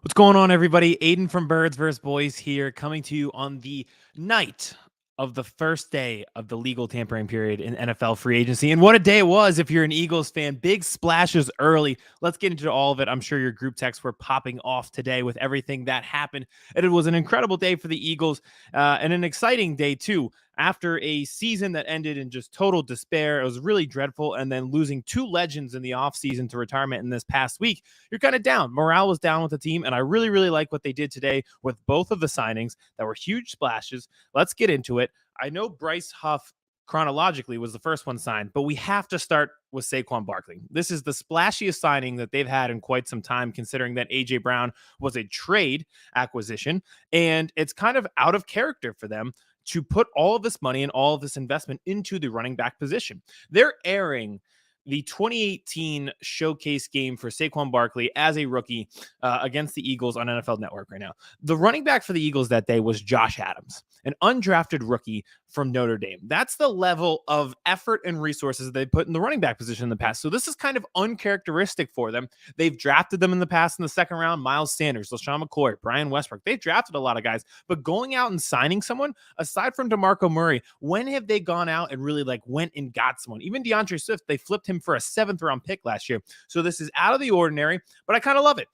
What's going on, everybody? Aiden from Birds vs. Boys here, coming to you on the night of the first day of the legal tampering period in NFL free agency. And what a day it was if you're an Eagles fan. Big splashes early. Let's get into all of it. I'm sure your group texts were popping off today with everything that happened. And it was an incredible day for the Eagles and an exciting day, too. After a season that ended in just total despair, it was really dreadful. And then losing two legends in the offseason to retirement in this past week, you're kind of down. Morale was down with the team, and I really, really like what they did today with both of the signings that were huge splashes. Let's get into it. I know Bryce Huff chronologically was the first one signed, but we have to start with Saquon Barkley. This is the splashiest signing that they've had in quite some time, considering that A.J. Brown was a trade acquisition, and it's kind of out of character for them to put all of this money and all of this investment into the running back position. They're airing the 2018 showcase game for Saquon Barkley as a rookie against the Eagles on NFL Network right now. The running back for the Eagles that day was Josh Adams, an undrafted rookie from Notre Dame. That's the level of effort and resources they put in the running back position in the past. So this is kind of uncharacteristic for them. They've drafted them in the past in the second round: Miles Sanders, LaShawn McCoy, Brian Westbrook. They've drafted a lot of guys, but going out and signing someone, aside from DeMarco Murray, when have they gone out and really went and got someone? Even DeAndre Swift, they flipped him for a 7th-round pick last year. So this is out of the ordinary, but I kind of love it.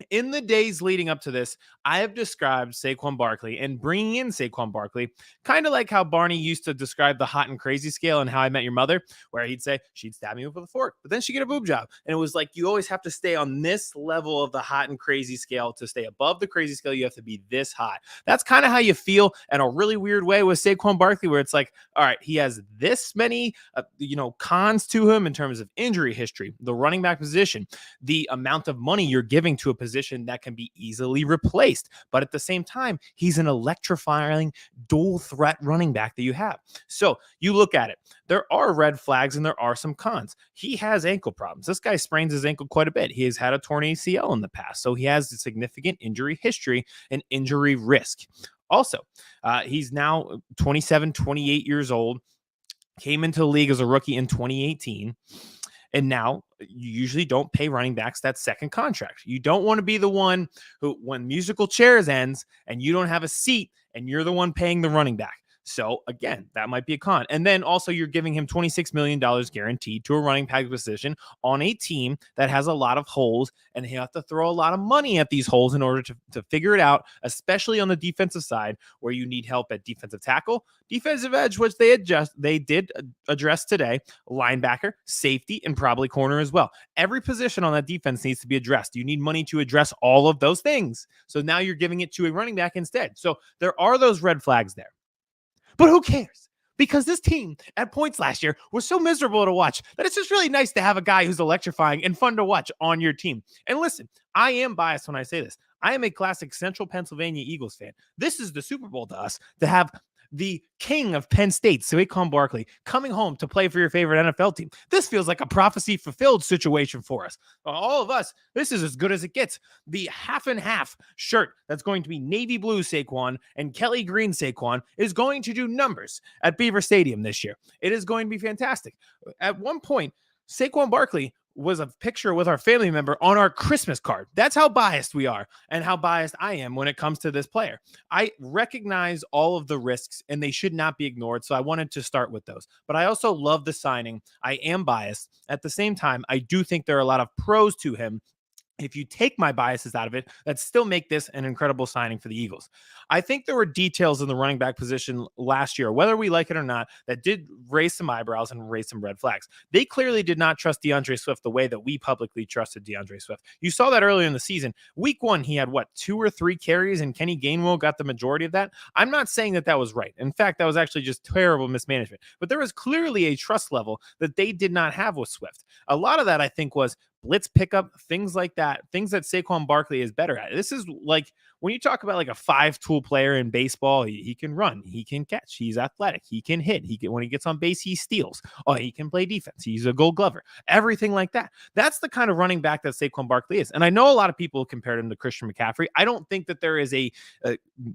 In the days leading up to this, I have described Saquon Barkley and bringing in Saquon Barkley kind of like how Barney used to describe the hot and crazy scale in How I Met Your Mother, where he'd say she'd stab me with a fork, but then she'd get a boob job. And it was like, you always have to stay on this level of the hot and crazy scale. To stay above the crazy scale, you have to be this hot. That's kind of how you feel in a really weird way with Saquon Barkley, where it's like, all right, he has this many, cons to him in terms of injury history, the running back position, the amount of money you're giving to a position that can be easily replaced. But at the same time, he's an electrifying dual threat running back that you have. So you look at it. There are red flags and there are some cons. He has ankle problems. This guy sprains his ankle quite a bit. He has had a torn ACL in the past. So he has a significant injury history and injury risk. Also, he's now 27, 28 years old, came into the league as a rookie in 2018. And now you usually don't pay running backs that second contract. You don't want to be the one who, when musical chairs ends and you don't have a seat and you're the one paying the running back. So again, that might be a con. And then also you're giving him $26 million guaranteed to a running back position on a team that has a lot of holes, and you have to throw a lot of money at these holes in order to figure it out, especially on the defensive side where you need help at defensive tackle, defensive edge, which they did address today, linebacker, safety, and probably corner as well. Every position on that defense needs to be addressed. You need money to address all of those things. So now you're giving it to a running back instead. So there are those red flags there. But who cares? Because this team at points last year was so miserable to watch that it's just really nice to have a guy who's electrifying and fun to watch on your team. And listen, I am biased when I say this. I am a classic Central Pennsylvania Eagles fan. This is the Super Bowl to us to have the king of Penn State, Saquon Barkley, coming home to play for your favorite NFL team. This feels like a prophecy fulfilled situation for us. All of us, this is as good as it gets. The half and half shirt that's going to be navy blue Saquon and Kelly green Saquon is going to do numbers at Beaver Stadium this year. It is going to be fantastic. At one point, Saquon Barkley was a picture with our family member on our Christmas card. That's how biased we are and how biased I am when it comes to this player. I recognize all of the risks and they should not be ignored. So I wanted to start with those. But I also love the signing. I am biased. At the same time, I do think there are a lot of pros to him. If you take my biases out of it, that still make this an incredible signing for the Eagles. I think there were details in the running back position last year, whether we like it or not, that did raise some eyebrows and raise some red flags. They clearly did not trust DeAndre Swift the way that we publicly trusted DeAndre Swift. You saw that earlier in the season. Week 1, he had 2 or 3 carries, and Kenny Gainwell got the majority of that. I'm not saying that was right. In fact, that was actually just terrible mismanagement. But there was clearly a trust level that they did not have with Swift. A lot of that, I think, was blitz pickup, things like that, things that Saquon Barkley is better at. This is like when you talk about a 5-tool player in baseball, he can run, he can catch, he's athletic, he can hit, when he gets on base, he steals. Oh, he can play defense. He's a Gold Glover. Everything like that. That's the kind of running back that Saquon Barkley is. And I know a lot of people compared him to Christian McCaffrey. I don't think that there is a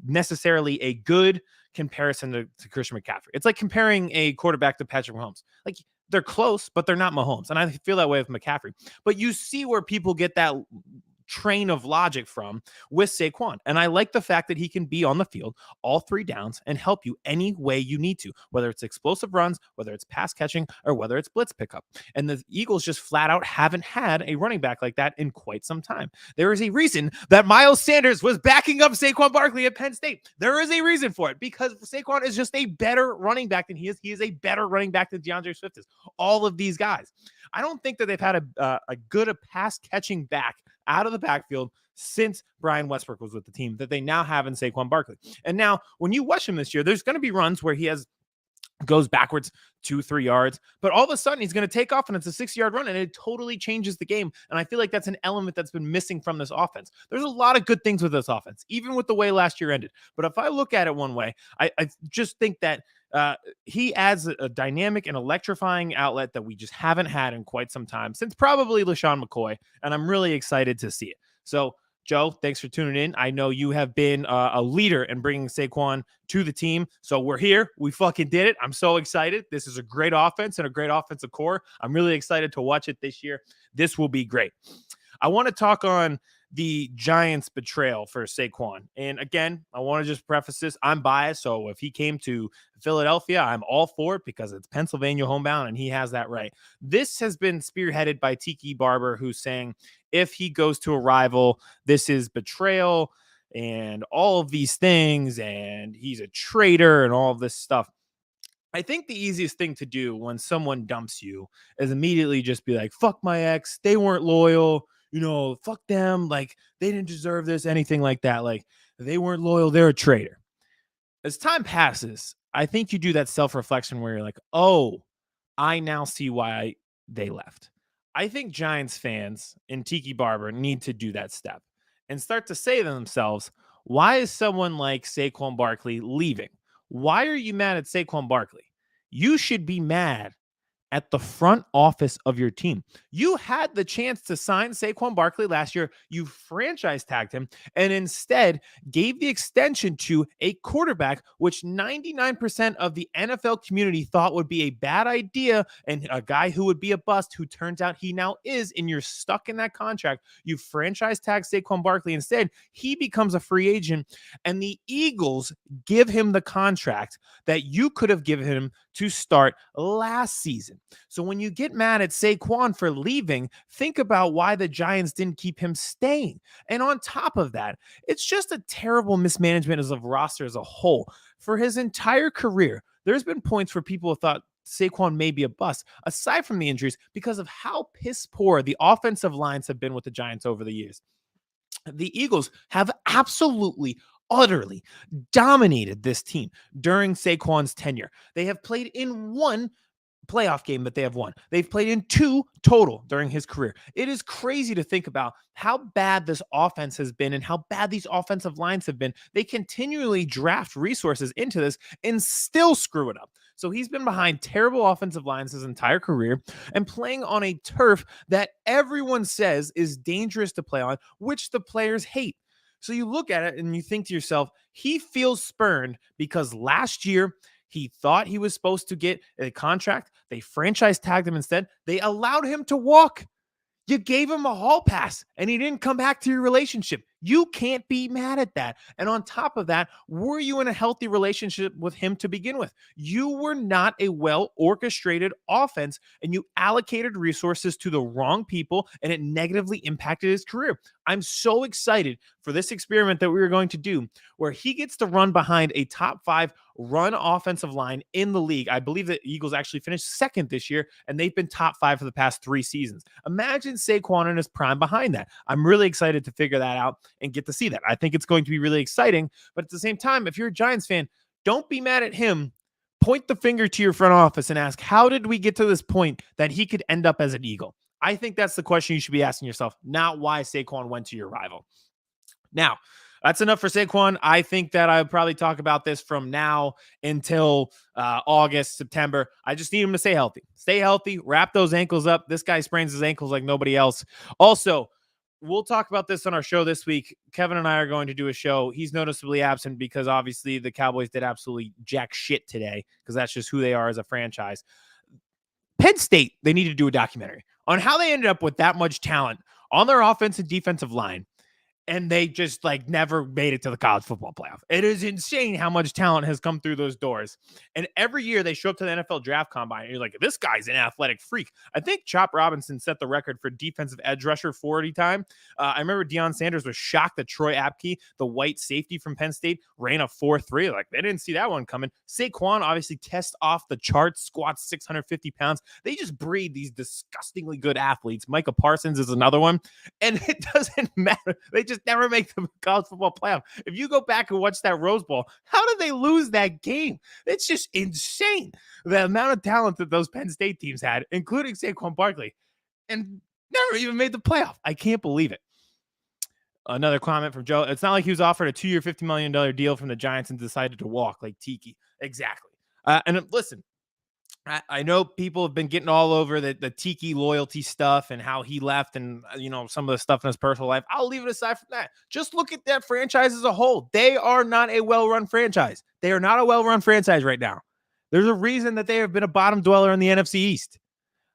necessarily a good comparison to Christian McCaffrey. It's like comparing a quarterback to Patrick Mahomes. They're close, but they're not Mahomes. And I feel that way with McCaffrey. But you see where people get that train of logic from with Saquon. And I like the fact that he can be on the field all 3 downs and help you any way you need to, whether it's explosive runs, whether it's pass catching, or whether it's blitz pickup. And the Eagles just flat out haven't had a running back like that in quite some time. There is a reason that Miles Sanders was backing up Saquon Barkley at Penn State. There is a reason for it, because Saquon is just a better running back than he is. He is a better running back than DeAndre Swift is. All of these guys. I don't think that they've had a good pass catching back out of the backfield since Brian Westbrook was with the team that they now have in Saquon Barkley. And now when you watch him this year, there's going to be runs where he goes backwards 2-3 yards, but all of a sudden he's going to take off and it's a 6-yard run, and it totally changes the game. And I feel like that's an element that's been missing from this offense. There's a lot of good things with this offense, even with the way last year ended. But if I look at it one way, I just think that he adds a dynamic and electrifying outlet that we just haven't had in quite some time, since probably LaShawn McCoy, and I'm really excited to see it. So, Joe, thanks for tuning in. I know you have been a leader in bringing Saquon to the team, so we're here. We fucking did it. I'm so excited. This is a great offense and a great offensive core. I'm really excited to watch it this year. This will be great. I want to talk on the Giants' betrayal for Saquon. And again, I want to just preface this. I'm biased, so if he came to Philadelphia, I'm all for it because it's Pennsylvania homebound and he has that right. This has been spearheaded by Tiki Barber, who's saying if he goes to a rival, this is betrayal and all of these things, and he's a traitor and all of this stuff. I think the easiest thing to do when someone dumps you is immediately just be like, fuck my ex. They weren't loyal. Fuck them. Like, they didn't deserve this, anything like that. Like, they weren't loyal. They're a traitor. As time passes, I think you do that self-reflection where you're like, oh, I now see why they left. I think Giants fans and Tiki Barber need to do that step and start to say to themselves, why is someone like Saquon Barkley leaving? Why are you mad at Saquon Barkley? You should be mad at the front office of your team. You had the chance to sign Saquon Barkley last year. You franchise tagged him and instead gave the extension to a quarterback, which 99% of the NFL community thought would be a bad idea and a guy who would be a bust, who turns out he now is, and you're stuck in that contract. You franchise tag Saquon Barkley. Instead, he becomes a free agent, and the Eagles give him the contract that you could have given him to start last season. So when you get mad at Saquon for leaving, think about why the Giants didn't keep him staying. And on top of that, it's just a terrible mismanagement as a roster as a whole. For his entire career, there's been points where people have thought Saquon may be a bust, aside from the injuries, because of how piss poor the offensive lines have been with the Giants over the years. The Eagles have absolutely utterly dominated this team during Saquon's tenure. They have played in one playoff game that they have won. They've played in 2 total during his career. It is crazy to think about how bad this offense has been and how bad these offensive lines have been. They continually draft resources into this and still screw it up. So he's been behind terrible offensive lines his entire career and playing on a turf that everyone says is dangerous to play on, which the players hate. So you look at it and you think to yourself, he feels spurned because last year he thought he was supposed to get a contract. They franchise tagged him instead. They allowed him to walk. You gave him a hall pass and he didn't come back to your relationship. You can't be mad at that. And on top of that, were you in a healthy relationship with him to begin with? You were not a well-orchestrated offense, and you allocated resources to the wrong people, and it negatively impacted his career. I'm so excited for this experiment that we are going to do, where he gets to run behind a top 5 run offensive line in the league. I believe the Eagles actually finished second this year, and they've been top 5 for the past 3 seasons. Imagine Saquon in his prime behind that. I'm really excited to figure that out and get to see that. I think it's going to be really exciting, but at the same time, if you're a Giants fan, don't be mad at him. Point the finger to your front office and ask, how did we get to this point that he could end up as an Eagle? I think that's the question you should be asking yourself, not why Saquon went to your rival. Now, that's enough for Saquon. I think that I would probably talk about this from now until August, September. I just need him to stay healthy. Stay healthy, wrap those ankles up. This guy sprains his ankles like nobody else. Also, we'll talk about this on our show this week. Kevin and I are going to do a show. He's noticeably absent because obviously the Cowboys did absolutely jack shit today because that's just who they are as a franchise. Penn State, they need to do a documentary on how they ended up with that much talent on their offense and defensive line, and they just like never made it to the college football playoff. It is insane how much talent has come through those doors. And every year they show up to the NFL draft combine and you're like, this guy's an athletic freak. I think Chop Robinson set the record for defensive edge rusher 40 time. I remember Deion Sanders was shocked that Troy Apke, the white safety from Penn State, ran a 4.3. Like they didn't see that one coming. Saquon obviously tests off the charts, squats 650 pounds. They just breed these disgustingly good athletes. Micah Parsons is another one. And it doesn't matter. They just never make the college football playoff. If you go back and watch that Rose Bowl, how did they lose that game? It's just insane. The amount of talent that those Penn State teams had, including Saquon Barkley, and never even made the playoff. I can't believe it. Another comment from Joe. It's not like he was offered a 2-year, $50 million deal from the Giants and decided to walk like Tiki. Exactly. And listen, I know people have been getting all over the Tiki loyalty stuff and how he left and, some of the stuff in his personal life. I'll leave it aside from that. Just look at that franchise as a whole. They are not a well-run franchise. They are not a well-run franchise right now. There's a reason that they have been a bottom dweller in the NFC East.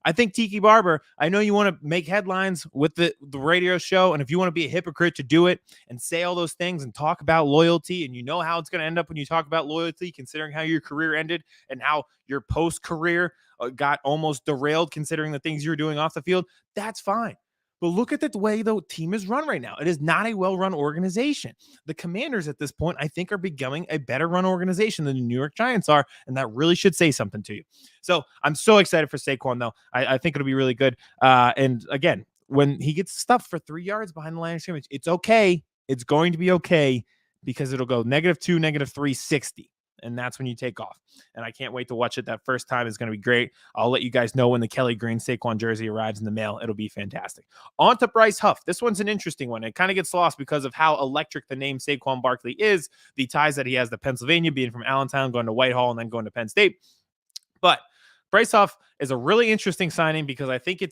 I think Tiki Barber, I know you want to make headlines with the radio show, and if you want to be a hypocrite to do it and say all those things and talk about loyalty, and you know how it's going to end up when you talk about loyalty, considering how your career ended and how your post-career got almost derailed considering the things you're doing off the field, that's fine. But look at the way the team is run right now. It is not a well-run organization. The Commanders at this point, I think, are becoming a better run organization than the New York Giants are, and that really should say something to you. So I'm so excited for Saquon, though. I think it'll be really good. And again, when he gets stuffed for 3 yards behind the line of scrimmage, it's okay. It's going to be okay because it'll go -2, -3, 60. And that's when you take off. And I can't wait to watch it. That first time is going to be great. I'll let you guys know when the Kelly Green Saquon jersey arrives in the mail. It'll be fantastic. On to Bryce Huff. This one's an interesting one. It kind of gets lost because of how electric the name Saquon Barkley is, the ties that he has to Pennsylvania, being from Allentown, going to Whitehall, and then going to Penn State. But Bryce Huff is a really interesting signing because I think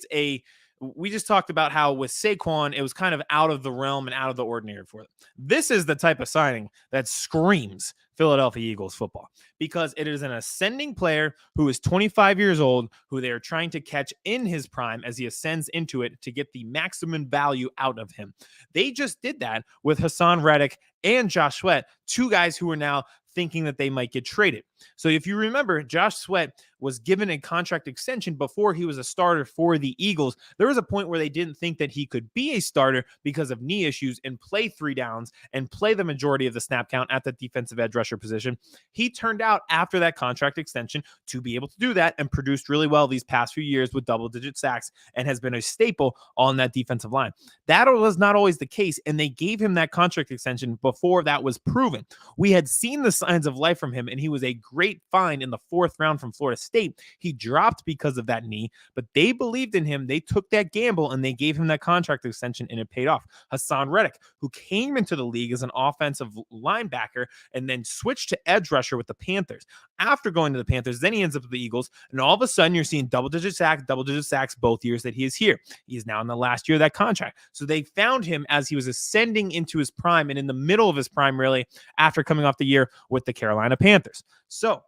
we just talked about how with Saquon, it was kind of out of the realm and out of the ordinary for them. This is the type of signing that screams Philadelphia Eagles football because it is an ascending player who is 25 years old, who they are trying to catch in his prime as he ascends into it to get the maximum value out of him. They just did that with Hassan Reddick and Josh Sweat, two guys who are now thinking that they might get traded. So if you remember, Josh Sweat was given a contract extension before he was a starter for the Eagles. There was a point where they didn't think that he could be a starter because of knee issues and play 3 downs and play the majority of the snap count at the defensive edge rusher position. He turned out after that contract extension to be able to do that and produced really well these past few years with double-digit sacks and has been a staple on that defensive line. That was not always the case, and they gave him that contract extension before that was proven. We had seen the signs of life from him, and he was a great find in the 4th round from Florida State. He dropped because of that knee, but they believed in him. They took that gamble, and they gave him that contract extension, and it paid off. Hassan Reddick, who came into the league as an offensive linebacker and then switched to edge rusher with the Panthers. After going to the Panthers, then he ends up with the Eagles, and all of a sudden you're seeing double-digit sacks both years that he is here. He is now in the last year of that contract. So they found him as he was ascending into his prime and in the middle of his prime, really, after coming off the year with the Carolina Panthers. So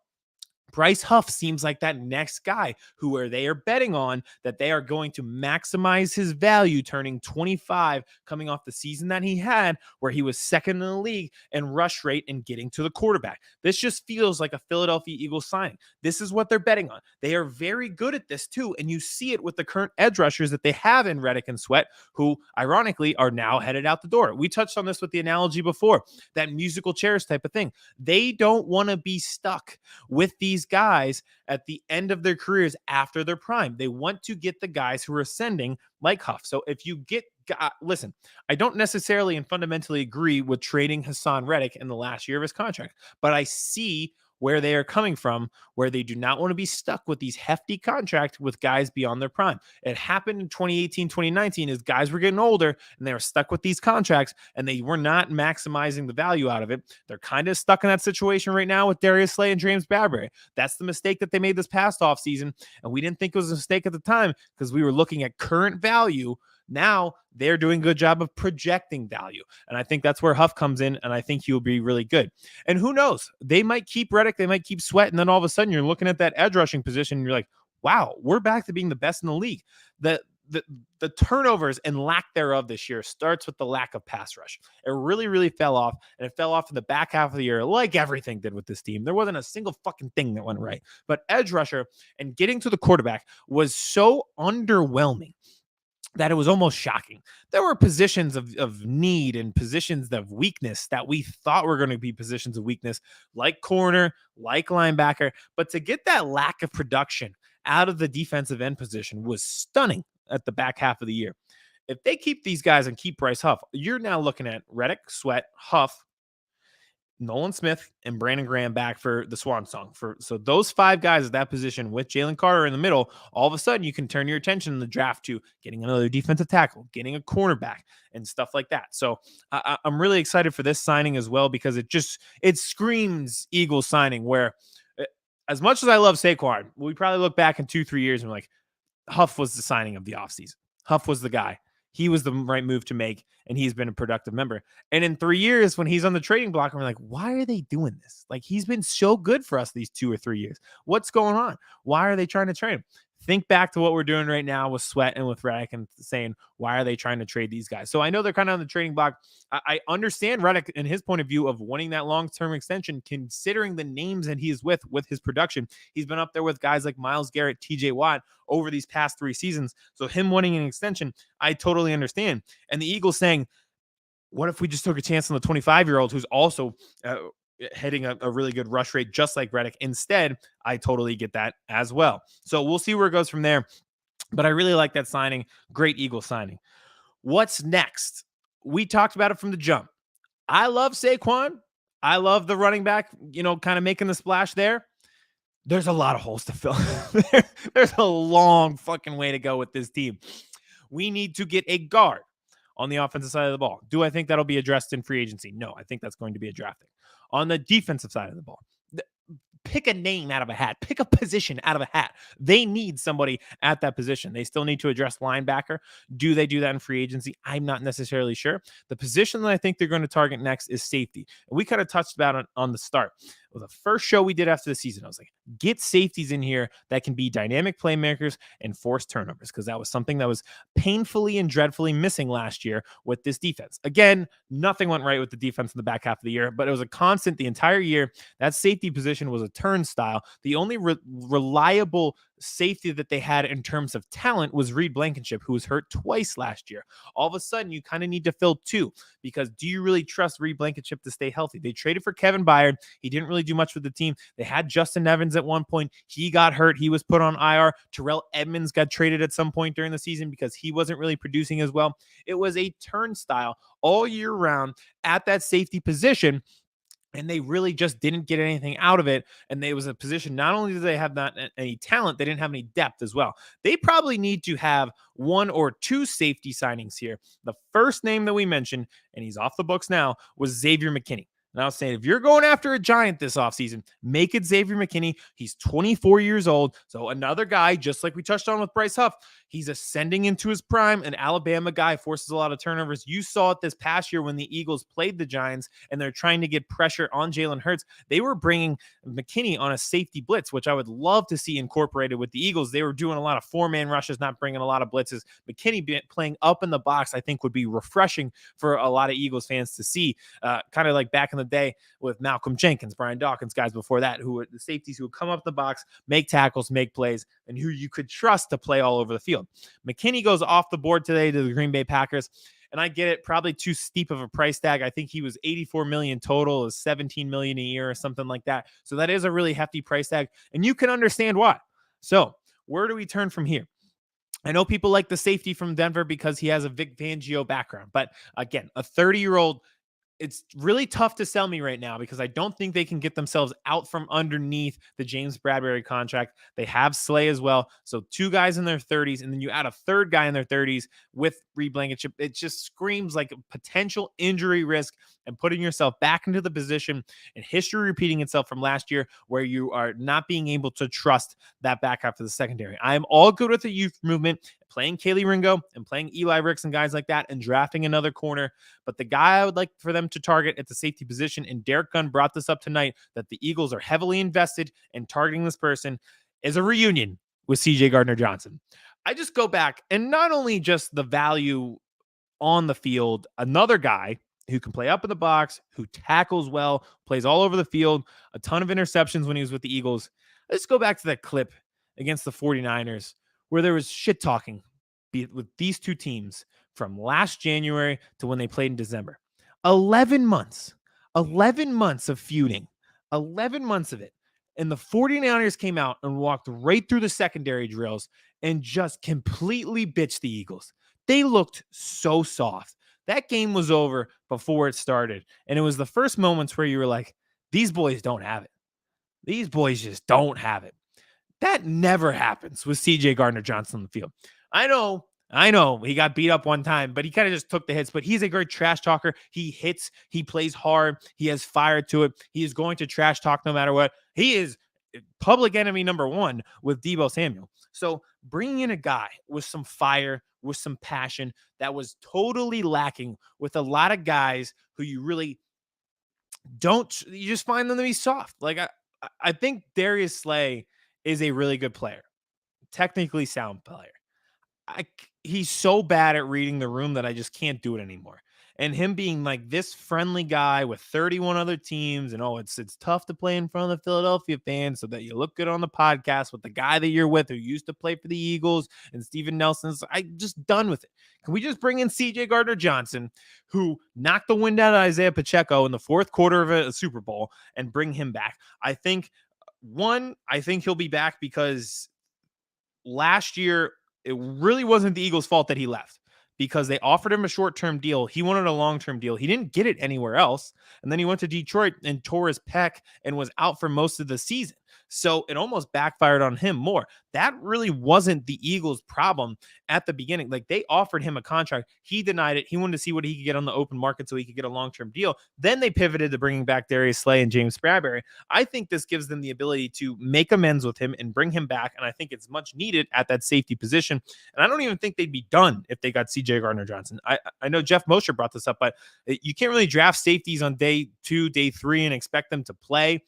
Bryce Huff seems like that next guy who they are betting on that they are going to maximize his value, turning 25, coming off the season that he had where he was second in the league in rush rate and getting to the quarterback. This just feels like a Philadelphia Eagles signing. This is what they're betting on. They are very good at this too, and you see it with the current edge rushers that they have in Reddick and Sweat, who ironically are now headed out the door. We touched on this with the analogy before, that musical chairs type of thing. They don't want to be stuck with these guys at the end of their careers after their prime. They want to get the guys who are ascending like Huff. So if you get, listen, I don't necessarily and fundamentally agree with trading Hassan Reddick in the last year of his contract, but I see where they are coming from, where they do not want to be stuck with these hefty contracts with guys beyond their prime. It happened in 2018, 2019 as guys were getting older and they were stuck with these contracts and they were not maximizing the value out of it. They're kind of stuck in that situation right now with Darius Slay and James Bradbury. That's the mistake that they made this past offseason, and we didn't think it was a mistake at the time because we were looking at current value. Now they're doing a good job of projecting value. And I think that's where Huff comes in, and I think he'll be really good. And who knows? They might keep Reddick, they might keep Sweat, and then all of a sudden you're looking at that edge rushing position and you're like, wow, we're back to being the best in the league. the turnovers and lack thereof this year starts with the lack of pass rush. It really, really fell off, and it fell off in the back half of the year, like everything did with this team. There wasn't a single fucking thing that went right. But edge rusher and getting to the quarterback was so underwhelming that it was almost shocking. There were positions of need and positions of weakness that we thought were going to be positions of weakness, like corner, like linebacker. But to get that lack of production out of the defensive end position was stunning at the back half of the year. If they keep these guys and keep Bryce Huff, you're now looking at Reddick, Sweat, Huff, Nolan Smith, and Brandon Graham back for the swan song. So those 5 guys at that position with Jalen Carter in the middle, all of a sudden you can turn your attention in the draft to getting another defensive tackle, getting a cornerback, and stuff like that. So I'm really excited for this signing as well, because it screams Eagles signing, where as much as I love Saquon, we probably look back in 2-3 years and we're like, Huff was the signing of the offseason. Huff was the guy. He was the right move to make, and he's been a productive member. And in 3 years, when he's on the trading block, we're like, why are they doing this? Like, he's been so good for us these 2 or 3 years. What's going on? Why are they trying to trade him? Think back to what we're doing right now with Sweat and with Reddick and saying, why are they trying to trade these guys? So I know they're kind of on the trading block. I understand Reddick and his point of view of wanting that long-term extension, considering the names that he's with his production. He's been up there with guys like Myles Garrett, TJ Watt over these past 3 seasons. So him wanting an extension, I totally understand. And the Eagles saying, what if we just took a chance on the 25-year-old who's also hitting a really good rush rate, just like Reddick instead? I totally get that as well. So we'll see where it goes from there. But I really like that signing. Great Eagles signing. What's next? We talked about it from the jump. I love Saquon. I love the running back, kind of making the splash there. There's a lot of holes to fill. There's a long fucking way to go with this team. We need to get a guard on the offensive side of the ball. Do I think that'll be addressed in free agency? No, I think that's going to be a drafting. On the defensive side of the ball, pick a name out of a hat. Pick a position out of a hat. They need somebody at that position. They still need to address linebacker. Do they do that in free agency? I'm not necessarily sure. The position that I think they're going to target next is safety. And we kind of touched about it on the start. Well, the first show we did after the season, I was like, get safeties in here that can be dynamic playmakers and force turnovers, because that was something that was painfully and dreadfully missing last year with this defense. Again, nothing went right with the defense in the back half of the year, but it was a constant the entire year. That safety position was a turnstile. The only reliable safety that they had in terms of talent was Reed Blankenship, who was hurt twice last year. All of a sudden, you kind of need to fill 2, because do you really trust Reed Blankenship to stay healthy? They traded for Kevin Byard. He didn't really do much with the team. They had Justin Evans at one point. He got hurt. He was put on IR. Terrell Edmonds got traded at some point during the season because he wasn't really producing as well. It was a turnstile all year round at that safety position, and they really just didn't get anything out of it. And it was a position, not only did they have not any talent, they didn't have any depth as well. They probably need to have 1 or 2 safety signings here. The first name that we mentioned, and he's off the books now, was Xavier McKinney. And I was saying, if you're going after a giant this offseason, make it Xavier McKinney. He's 24 years old. So another guy, just like we touched on with Bryce Huff, he's ascending into his prime. An Alabama guy, forces a lot of turnovers. You saw it this past year when the Eagles played the Giants and they're trying to get pressure on Jalen Hurts. They were bringing McKinney on a safety blitz, which I would love to see incorporated with the Eagles. They were doing a lot of 4-man rushes, not bringing a lot of blitzes. McKinney playing up in the box, I think, would be refreshing for a lot of Eagles fans to see, kind of like back in the day with Malcolm Jenkins, Brian Dawkins, guys before that, who were the safeties who would come up the box, make tackles, make plays, and who you could trust to play all over the field. McKinney goes off the board today to the Green Bay Packers, and I get it, probably too steep of a price tag. I think he was $84 million total, is $17 million a year or something like that. So that is a really hefty price tag, and you can understand why. So where do we turn from here? I know people like the safety from Denver because he has a Vic Fangio background, but again, a 30-year-old, it's really tough to sell me right now because I don't think they can get themselves out from underneath the James Bradbury contract. They have Slay as well. So 2 guys in their 30s, and then you add a 3rd guy in their 30s with Reed Blankenship. It just screams like a potential injury risk and putting yourself back into the position and history repeating itself from last year where you are not being able to trust that back half of the secondary. I am all good with the youth movement, playing Kaylee Ringo and playing Eli Ricks and guys like that and drafting another corner. But the guy I would like for them to target at the safety position, and Derek Gunn brought this up tonight, that the Eagles are heavily invested in targeting this person, is a reunion with CJ Gardner-Johnson. I just go back and not only just the value on the field, another guy who can play up in the box, who tackles well, plays all over the field, a ton of interceptions when he was with the Eagles. Let's go back to that clip against the 49ers where there was shit talking with these two teams from last January to when they played in December. 11 months, 11 months of feuding, 11 months of it. And the 49ers came out and walked right through the secondary drills and just completely bitched the Eagles. They looked so soft. That game was over before it started. And it was the first moments where you were like, these boys don't have it. These boys just don't have it. That never happens with CJ Gardner-Johnson on the field. I know he got beat up one time, but he kind of just took the hits. But he's a great trash talker. He hits, he plays hard, he has fire to it. He is going to trash talk no matter what. He is public enemy number one with Deebo Samuel. So bringing in a guy with some fire, with some passion that was totally lacking with a lot of guys who you really you just find them to be soft. Like I think Darius Slay is a really good player, technically sound player. He's so bad at reading the room that I just can't do it anymore. And him being like this friendly guy with 31 other teams, and it's tough to play in front of the Philadelphia fans so that you look good on the podcast with the guy that you're with who used to play for the Eagles and Steven Nelson's. I'm just done with it. Can we just bring in CJ Gardner-Johnson, who knocked the wind out of Isaiah Pacheco in the fourth quarter of a Super Bowl, and bring him back? I think he'll be back because last year it really wasn't the Eagles' fault that he left, because they offered him a short-term deal. He wanted a long-term deal. He didn't get it anywhere else. And then he went to Detroit and tore his pec and was out for most of the season. So it almost backfired on him more. That really wasn't the Eagles' problem at the beginning. Like, they offered him a contract. He denied it. He wanted to see what he could get on the open market so he could get a long-term deal. Then they pivoted to bringing back Darius Slay and James Bradberry. I think this gives them the ability to make amends with him and bring him back. And I think it's much needed at that safety position. And I don't even think they'd be done if they got CJ Gardner-Johnson. I know Jeff Mosher brought this up, but you can't really draft safeties on day 2, day 3 and expect them to play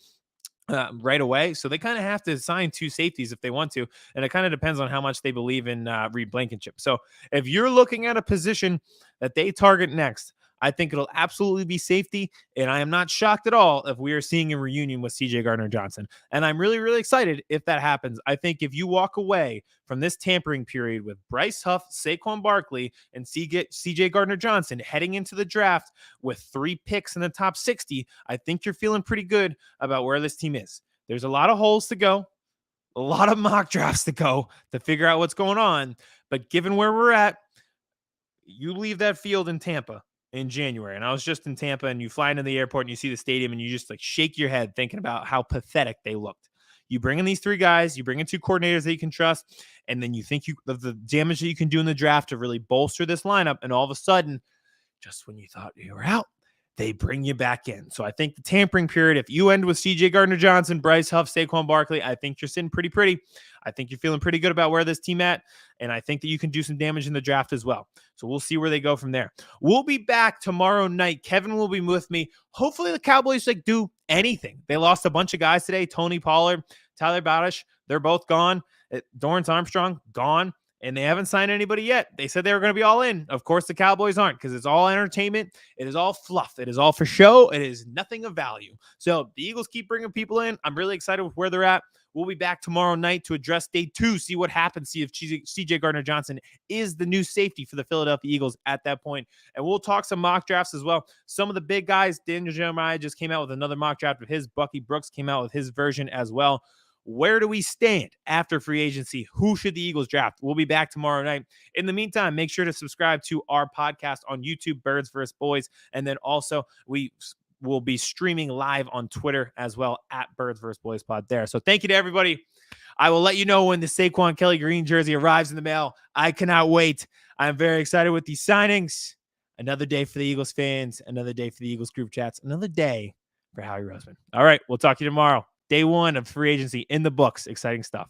right away. So they kind of have to sign 2 safeties if they want to. And it kind of depends on how much they believe in Reed Blankenship. So if you're looking at a position that they target next, I think it'll absolutely be safety. And I am not shocked at all if we are seeing a reunion with CJ Gardner-Johnson. And I'm really, really excited if that happens. I think if you walk away from this tampering period with Bryce Huff, Saquon Barkley, and CJ Gardner-Johnson heading into the draft with 3 picks in the top 60, I think you're feeling pretty good about where this team is. There's a lot of holes to go, a lot of mock drafts to go to figure out what's going on. But given where we're at, you leave that field in Tampa in January, and I was just in Tampa, and you fly into the airport and you see the stadium and you just like shake your head thinking about how pathetic they looked. You bring in these 3 guys, you bring in 2 coordinators that you can trust, and then you think of the damage that you can do in the draft to really bolster this lineup, and all of a sudden, just when you thought you were out, they bring you back in. So I think the tampering period, if you end with CJ Gardner-Johnson, Bryce Huff, Saquon Barkley, I think you're sitting pretty. I think you're feeling pretty good about where this team at. And I think that you can do some damage in the draft as well. So we'll see where they go from there. We'll be back tomorrow night. Kevin will be with me. Hopefully the Cowboys do anything. They lost a bunch of guys today. Tony Pollard, Tyler Badish, they're both gone. Dorrance Armstrong, gone. And they haven't signed anybody yet. They said they were going to be all in. Of course, the Cowboys aren't, because it's all entertainment. It is all fluff. It is all for show. It is nothing of value. So the Eagles keep bringing people in. I'm really excited with where they're at. We'll be back tomorrow night to address day 2, see what happens, see if CJ Gardner-Johnson is the new safety for the Philadelphia Eagles at that point. And we'll talk some mock drafts as well. Some of the big guys, Daniel Jeremiah just came out with another mock draft of his. Bucky Brooks came out with his version as well. Where do we stand after free agency? Who should the Eagles draft? We'll be back tomorrow night. In the meantime, make sure to subscribe to our podcast on YouTube, Birds vs. Boys. And then also we will be streaming live on Twitter as well at Birds vs. Boys Pod there. So thank you to everybody. I will let you know when the Saquon Kelly green jersey arrives in the mail. I cannot wait. I'm very excited with these signings. Another day for the Eagles fans. Another day for the Eagles group chats. Another day for Howie Roseman. All right. We'll talk to you tomorrow. Day 1 of free agency in the books. Exciting stuff.